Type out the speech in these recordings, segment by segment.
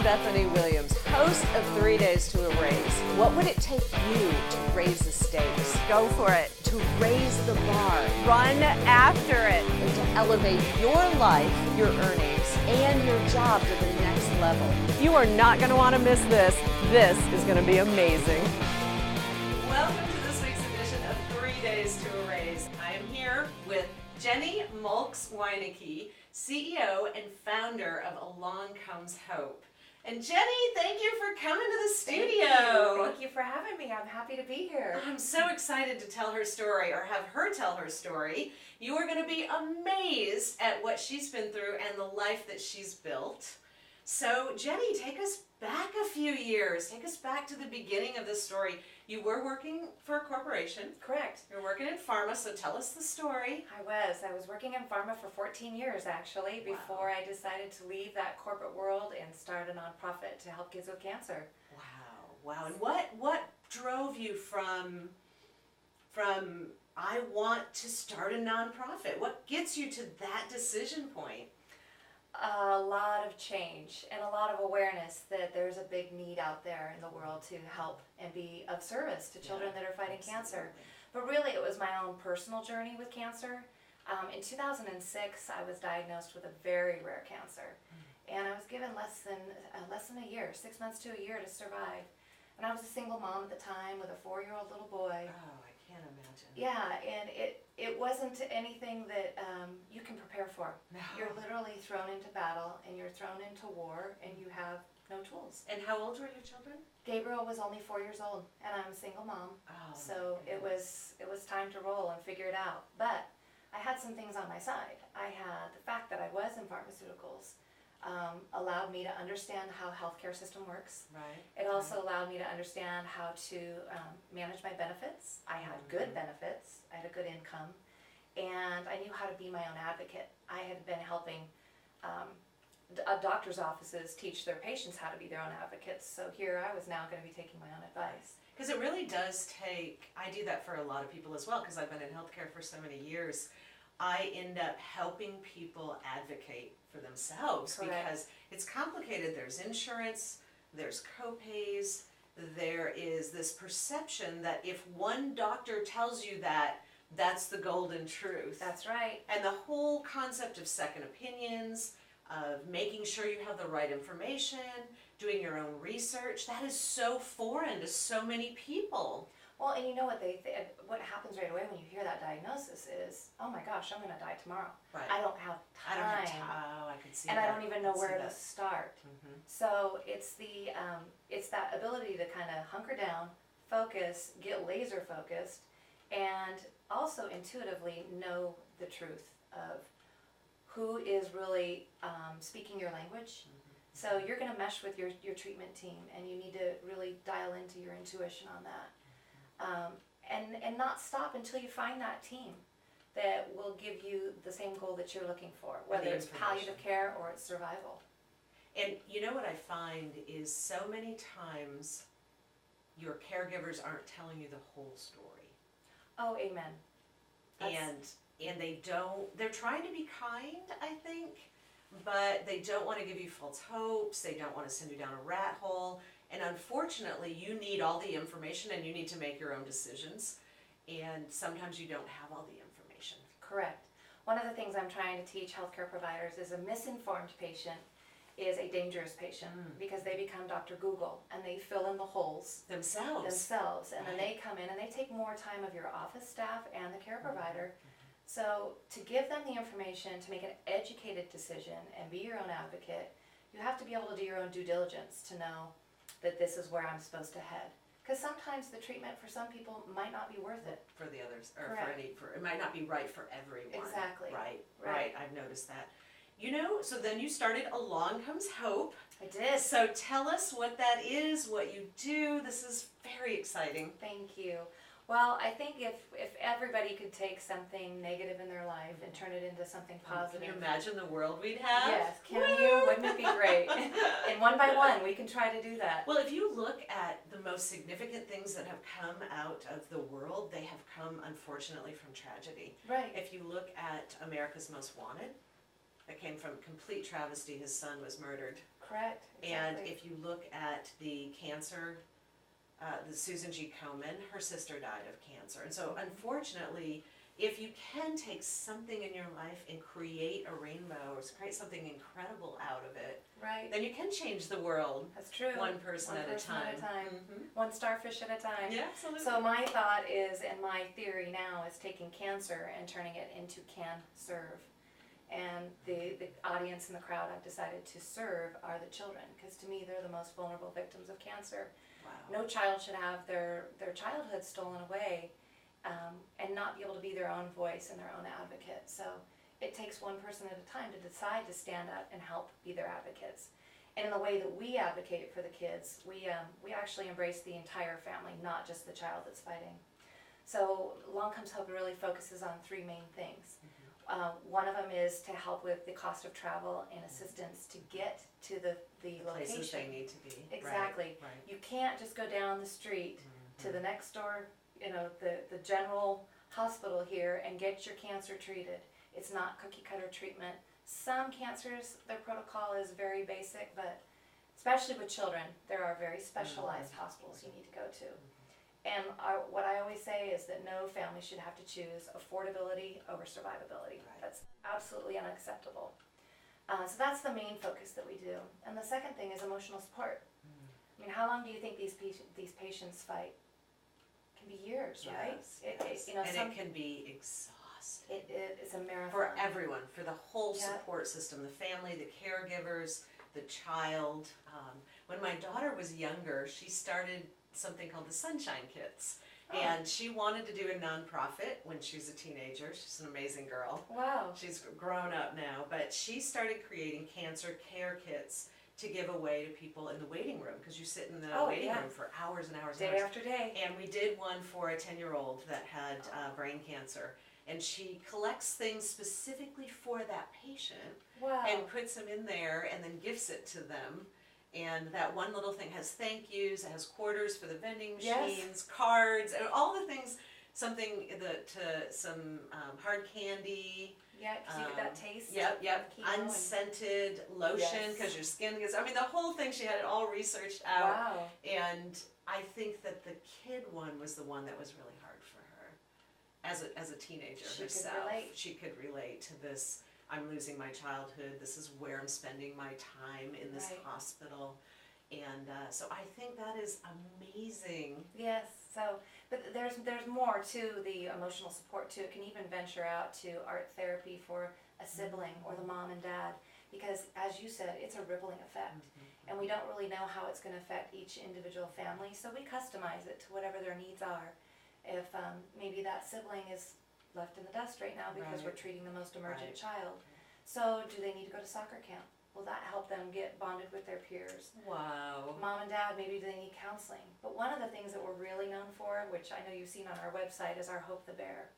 Bethany Williams, host of 3 Days to a Raise. What would it take you to raise the stakes? Go for it. To raise the bar? Run after it. And to elevate your life, your earnings, and your job to the next level. You are not going to want to miss this. This is going to be amazing. Welcome to this week's edition of 3 Days to a Raise. I am here with Jenny Mulks Wieneke, CEO and founder of Along Comes Hope. And Jenny, thank you for coming to the studio. Thank you for having me. I'm happy to be here. I'm so excited to tell her story, or have her tell her story. You are going to be amazed at what she's been through and the life that she's built. So Jenny, take us back a few years. Take us back to the beginning of this story. You were working for a corporation. Correct. You're working in pharma, so tell us the story. I was working in pharma for 14 years actually before I decided to leave that corporate world and start a nonprofit to help kids with cancer. Wow. And what drove you from I want to start a nonprofit? What gets you to that decision point? A lot of change and a lot of awareness that there's a big need out there in the world to help and be of service to children that are fighting cancer. But really it was my own personal journey with cancer. In 2006 I was diagnosed with a very rare cancer, and I was given less than a year, 6 months to a year to survive. And I was a single mom at the time with a 4-year-old little boy. Oh, I can't imagine. Yeah, and it wasn't anything that you can prepare for. No. You're literally thrown into battle, and you're thrown into war, and you have no tools. And how old were your children? Gabriel was only 4 years old, and I'm a single mom. Oh, So it was time to roll and figure it out. But I had some things on my side. I had the fact that I was in pharmaceuticals allowed me to understand how healthcare system works. Right. It also allowed me to understand how to manage my benefits. I had good benefits. I had a good income. And I knew how to be my own advocate. I had been helping doctors' offices teach their patients how to be their own advocates. So here I was now going to be taking my own advice. Because it really does take, I do that for a lot of people as well, because I've been in healthcare for so many years. I end up helping people advocate for themselves. Correct. Because it's complicated. There's insurance, there's co-pays, there is this perception that if one doctor tells you that, that's the golden truth. That's right. And the whole concept of second opinions, of making sure you have the right information, doing your own research, that is so foreign to so many people. Well, and you know what what happens right away when you hear that diagnosis is, oh my gosh, I'm going to die tomorrow. Right. I don't have time. I don't have time. Oh, I can see and that. I don't even know I can see where to that. start. Mhm. So it's that ability to kind of hunker down, focus, get laser focused, and also intuitively know the truth of who is really speaking your language. So you're going to mesh with your treatment team, and you need to really dial into your intuition on that. And not stop until you find that team that will give you the same goal that you're looking for, whether it's palliative care or it's survival. And you know what I find is so many times your caregivers aren't telling you the whole story. Oh, amen. And they're trying to be kind, I think, but they don't want to give you false hopes, they don't want to send you down a rat hole. And unfortunately, you need all the information and you need to make your own decisions. And sometimes you don't have all the information. Correct. One of the things I'm trying to teach healthcare providers is a misinformed patient is a dangerous patient because they become Dr. Google and they fill in the holes Themselves. And then they come in and they take more time of your office staff and the care provider. So to give them the information to make an educated decision and be your own advocate, you have to be able to do your own due diligence to know that this is where I'm supposed to head. Because sometimes the treatment for some people might not be worth it. For the others, or Correct. it might not be right for everyone. Exactly. Right. I've noticed that. You know, so then you started Along Comes Hope. I did. So tell us what that is, what you do. This is very exciting. Thank you. Well, I think if everybody could take something negative in their life and turn it into something positive. Can you imagine the world we'd have? Yes, can you? Wouldn't it be great? And one by one, we can try to do that. Well, if you look at the most significant things that have come out of the world, they have come, unfortunately, from tragedy. Right. If you look at America's Most Wanted, that came from complete travesty. His son was murdered. Correct. And Exactly. if you look at the cancer, the Susan G. Komen, her sister died of cancer. And so unfortunately, if you can take something in your life and create a rainbow or create something incredible out of it, Right. then you can change the world That's true. one person at a time. Mhm. One starfish at a time. Yeah, absolutely. So my thought is, and my theory now is taking cancer and turning it into can serve. And the audience and the crowd I've decided to serve are the children, because to me they're the most vulnerable victims of cancer. Wow. No child should have their childhood stolen away and not be able to be their own voice and their own advocate. So it takes one person at a time to decide to stand up and help be their advocates. And in the way that we advocate for the kids, we actually embrace the entire family, not just the child that's fighting. So Long Comes Hope really focuses on three main things. One of them is to help with the cost of travel and assistance to get to the location. Places they need to be. Exactly. Right. You can't just go down the street to the next door, the general hospital here and get your cancer treated. It's not cookie cutter treatment. Some cancers, their protocol is very basic, but especially with children, there are very specialized hospitals you need to go to. And what I always say is that no family should have to choose affordability over survivability. Right. That's absolutely unacceptable. So that's the main focus that we do. And the second thing is emotional support. I mean, how long do you think these patients fight? It can be years, right? Yes. And it can be exhausting. It's a marathon. For everyone, for the whole Yeah. support system, the family, the caregivers, the child. When my daughter was younger, she started something called the Sunshine Kits. Oh. And she wanted to do a nonprofit when she was a teenager. She's an amazing girl. Wow. She's grown up now, but she started creating cancer care kits to give away to people in the waiting room, because you sit in the waiting room for hours and hours and Day hours. after day. And we did one for a 10-year-old that had brain cancer. And she collects things specifically for that patient Wow. and puts them in there and then gifts it to them. And that one little thing has thank yous, it has quarters for the vending Yes. machines, cards, and all the things, some hard candy. Yeah, because you get that taste. Yep. of chemo and- Unscented lotion, Yes. because your skin gets, I mean, the whole thing, she had it all researched out. Wow. And I think that the kid one was the one that was really hard for her. As a teenager She could herself. relate. She could relate to this, I'm losing my childhood, this is where I'm spending my time in this Right. hospital. And so I think that is amazing. Yes. So, but there's more to the emotional support too. It can even venture out to art therapy for a sibling or the mom and dad, because as you said, it's a rippling effect, and we don't really know how it's going to affect each individual family. So we customize it to whatever their needs are. If maybe that sibling is left in the dust right now because Right. we're treating the most emergent Right. child, so do they need to go to soccer camp? Will that help them get bonded with their peers? Wow. Mom and dad, maybe they need counseling. But one of the things that we're really known for, which I know you've seen on our website, is our Hope the Bear.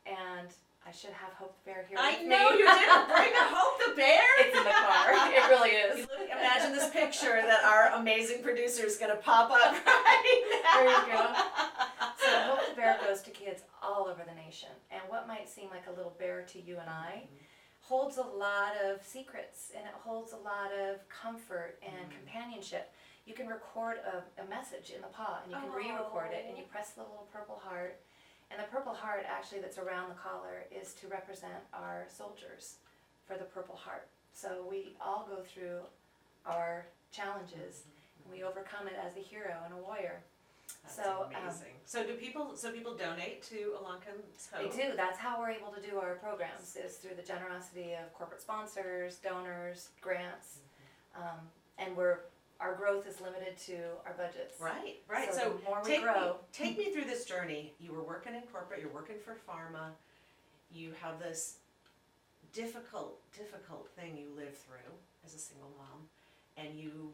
And I should have Hope the Bear here I with know me. you didn't bring a Hope the Bear. It's in the car. It really is. Imagine this picture that our amazing producer is going to pop up right now. There you go. So Hope the Bear goes to kids all over the nation. And what might seem like a little bear to you and I holds a lot of secrets, and it holds a lot of comfort and companionship. You can record a message in the paw, and you can re-record it, and you press the little purple heart. And the purple heart actually that's around the collar is to represent our soldiers for the Purple Heart. So we all go through our challenges, and we overcome it as a hero and a warrior. That's So, amazing. So people donate to Long Comes They Hope? do. That's how we're able to do our programs, is through the generosity of corporate sponsors, donors, grants, and our growth is limited to our budgets. Right. So the more we grow, take me through this journey. You were working in corporate, you're working for pharma, you have this difficult thing you live through as a single mom, and you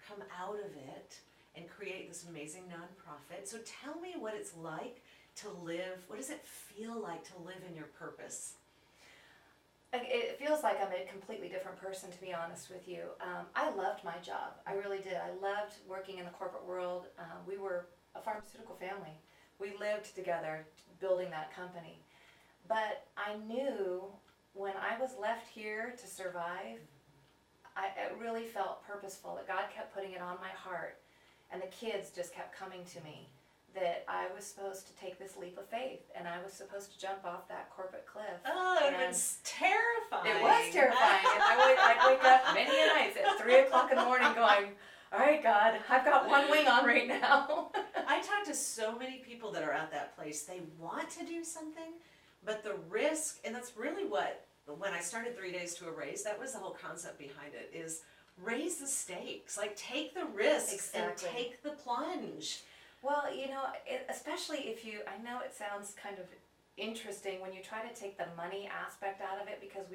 come out of it and create this amazing nonprofit. So tell me what it's like to live, what does it feel like to live in your purpose? it feels like I'm a completely different person, to be honest with you. I loved my job. I really did. I loved working in the corporate world. We were a pharmaceutical family. We lived together building that company. But I knew when I was left here to survive, it really felt purposeful, that God kept putting it on my heart, and the kids just kept coming to me, that I was supposed to take this leap of faith, and I was supposed to jump off that corporate cliff. Oh, it was terrifying. It was terrifying, and I'd wake up many a nights at 3 o'clock in the morning going, all right, God, I've got one wing on right now. I talk to so many people that are at that place. They want to do something, but the risk, and that's really what, when I started 3 Days to Erase, that was the whole concept behind it, is raise the stakes. Like, take the risks and take the plunge. Well, especially if I know it sounds kind of interesting when you try to take the money aspect out of it, because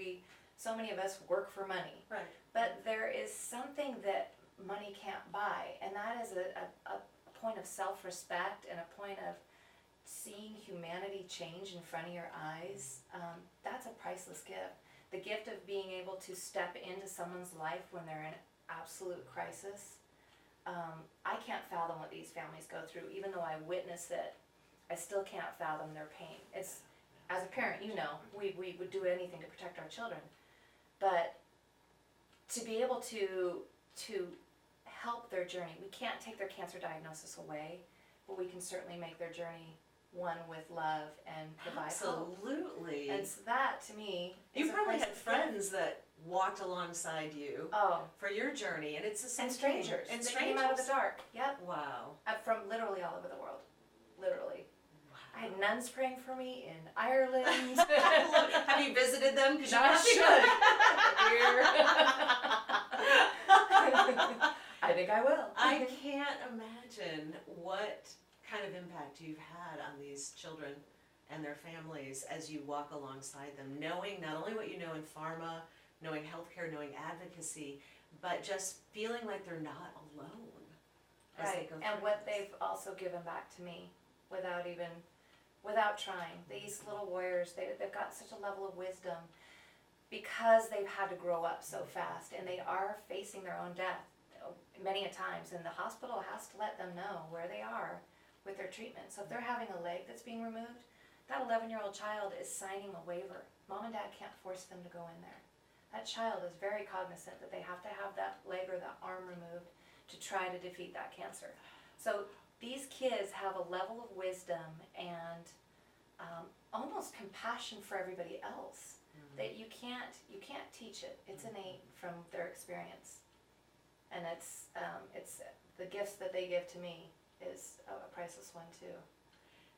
so many of us work for money. Right. But there is something that money can't buy, and that is a point of self-respect and a point of seeing humanity change in front of your eyes. That's a priceless gift. The gift of being able to step into someone's life when they're in absolute crisis. I can't fathom what these families go through. Even though I witness it, I still can't fathom their pain. It's, as a parent, we would do anything to protect our children. But to be able to help their journey, we can't take their cancer diagnosis away, but we can certainly make their journey one with love and provide hope. Absolutely. And so that, to me, you is probably a had friends that walked alongside you for your journey, and it's the same and strangers. thing. And they strangers came out of the dark. Yep. Wow. From literally all over the world. Literally. I had nuns praying for me in Ireland. Have you visited them? Because I should. I think I will. I can't imagine what kind of impact you've had on these children and their families as you walk alongside them, knowing not only what you know in pharma, knowing healthcare, knowing advocacy, but just feeling like they're not alone as they Right, go and through what this. they've also given back to me without trying. These little warriors, they've got such a level of wisdom because they've had to grow up so fast, and they are facing their own death many a times, and the hospital has to let them know where they are with their treatment. So if they're having a leg that's being removed, that 11-year-old child is signing a waiver. Mom and dad can't force them to go in there. That child is very cognizant that they have to have that leg or that arm removed to try to defeat that cancer. So these kids have a level of wisdom and almost compassion for everybody else that you can't teach it. It's innate from their experience, and it's the gifts that they give to me is a priceless one too.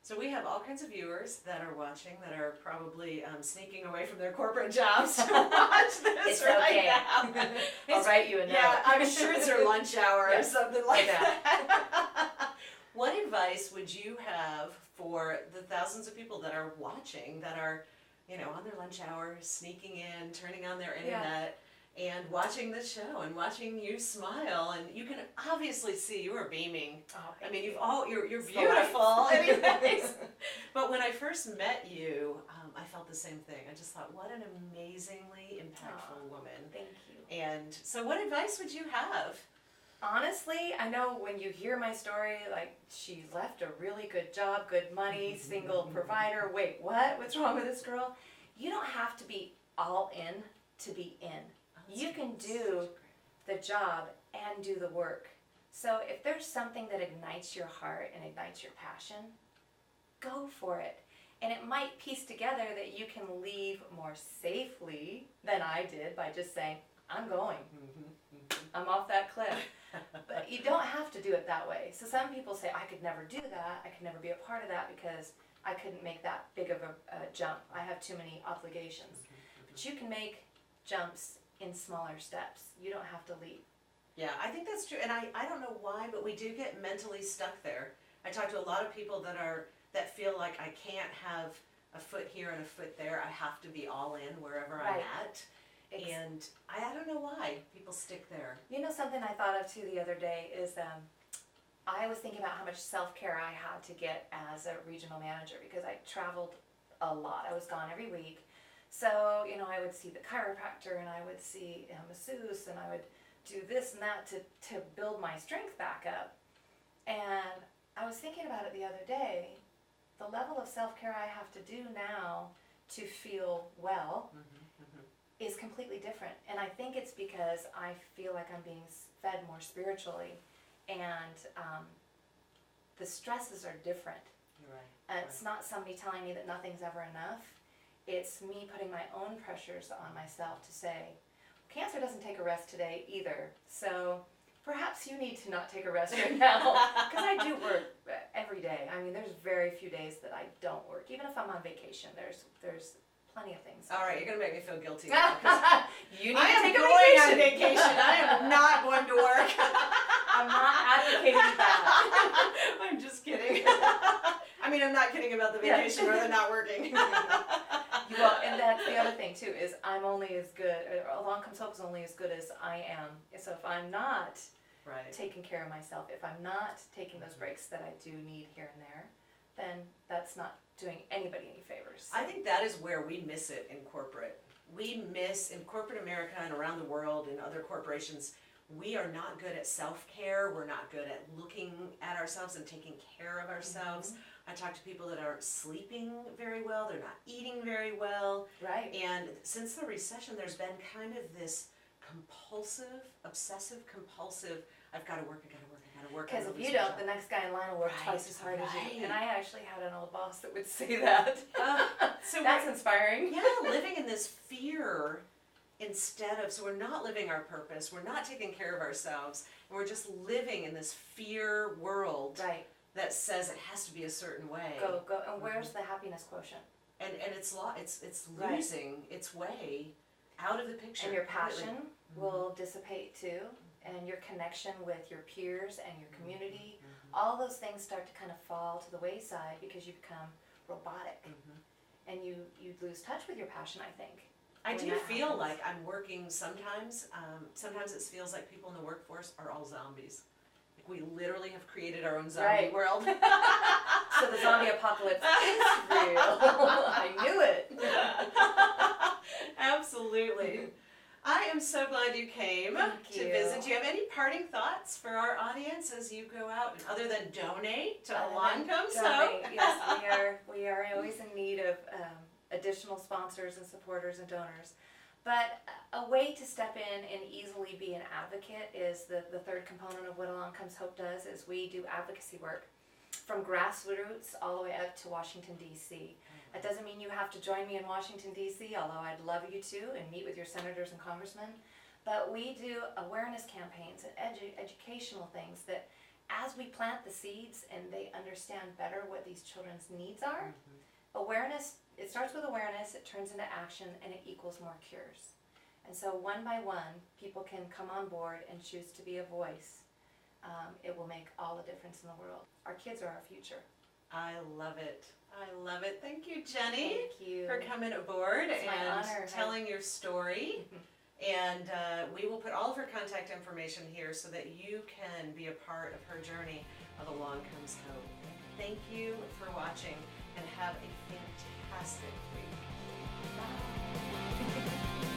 So we have all kinds of viewers that are watching that are probably sneaking away from their corporate jobs to watch this It's right okay. now. I'll write you a note. Yeah, I'm sure it's their lunch hour or Yes. something like Yeah. that. What advice would you have for the thousands of people that are watching, that are, on their lunch hour, sneaking in, turning on their internet, and watching this show and watching you smile, and you can obviously see you are beaming. Oh, I mean, you. you're It's the beautiful. lights. Anyways. But when I first met you, I felt the same thing. I just thought, what an amazingly impactful woman. Thank you. And so, what advice would you have? Honestly, I know when you hear my story, like, she left a really good job, good money, single provider. Wait, what? What's wrong with this girl? You don't have to be all in to be in. You can do the job and do the work. So if there's something that ignites your heart and ignites your passion, go for it. And it might piece together that you can leave more safely than I did by just saying, I'm going. I'm off that cliff. But you don't have to do it that way. So some people say, I could never do that. I could never be a part of that because I couldn't make that big of a jump. I have too many obligations. But you can make jumps in smaller steps. You don't have to leap. Yeah, I think that's true. And I don't know why, but we do get mentally stuck there. I talk to a lot of people that feel like I can't have a foot here and a foot there. I have to be all in wherever Right. I'm at. And I don't know why people stick there. You know, something I thought of too the other day is I was thinking about how much self-care I had to get as a regional manager because I traveled a lot. I was gone every week. So, I would see the chiropractor and I would see a masseuse and I would do this and that to build my strength back up. And I was thinking about it the other day, the level of self-care I have to do now to feel well is completely different. And I think it's because I feel like I'm being fed more spiritually, and the stresses are different. You're right. It's not somebody telling me that nothing's ever enough. It's me putting my own pressures on myself to say, cancer doesn't take a rest today either, so perhaps you need to not take a rest right now. Because I do work every day. I mean, there's very few days that I don't work. Even if I'm on vacation, there's plenty of things. All right, you're going to make me feel guilty. You need I to am take a going on vacation. vacation. I am not going to work. I'm not advocating that. I'm just kidding. I mean, I'm not kidding about the vacation or the not working. Well, and that's the other thing too, is I'm only as good, Along Comes Hope is only as good as I am. So if I'm not taking care of myself, if I'm not taking those breaks that I do need here and there, then that's not doing anybody any favors. I think that is where we miss it in corporate. We miss, in corporate America and around the world and other corporations, we are not good at self-care. We're not good at looking at ourselves and taking care of ourselves. I talk to people that aren't sleeping very well. They're not eating very well. Right. And since the recession, there's been kind of this compulsive, obsessive compulsive, I've got to work, I got to work, I got to work. Because if you don't, the next guy in line will work twice as hard as you. And I actually had an old boss that would say that. So that's inspiring. Yeah, living in this fear instead of, so we're not living our purpose, we're not taking care of ourselves, and we're just living in this fear world that says it has to be a certain way. Go. And where's the happiness quotient? And it's losing its way out of the picture. And your passion will dissipate too, and your connection with your peers and your community, all those things start to kind of fall to the wayside because you become robotic. And you lose touch with your passion, I think. I do feel like I'm working sometimes. Sometimes it feels like people in the workforce are all zombies. Like we literally have created our own zombie world. So the zombie apocalypse is real. I knew it. Absolutely. I am so glad you came to visit. Do you have any parting thoughts for our audience as you go out, and other than donate to Along Comes Hope? Yes, we are always in need of additional sponsors and supporters and donors. But a way to step in and easily be an advocate is the third component of what Along Comes Hope does, is we do advocacy work from grassroots all the way up to Washington, D.C. That doesn't mean you have to join me in Washington, D.C., although I'd love you to, and meet with your senators and congressmen. But we do awareness campaigns and educational things that as we plant the seeds and they understand better what these children's needs are, awareness, it starts with awareness, it turns into action, and it equals more cures. And so one by one, people can come on board and choose to be a voice. It will make all the difference in the world. Our kids are our future. I love it. I love it. Thank you, Jenny, Thank you for coming aboard it's and telling your story. And we will put all of her contact information here so that you can be a part of her journey of Along Comes Hope. Thank you for watching, and have a fantastic week. Bye.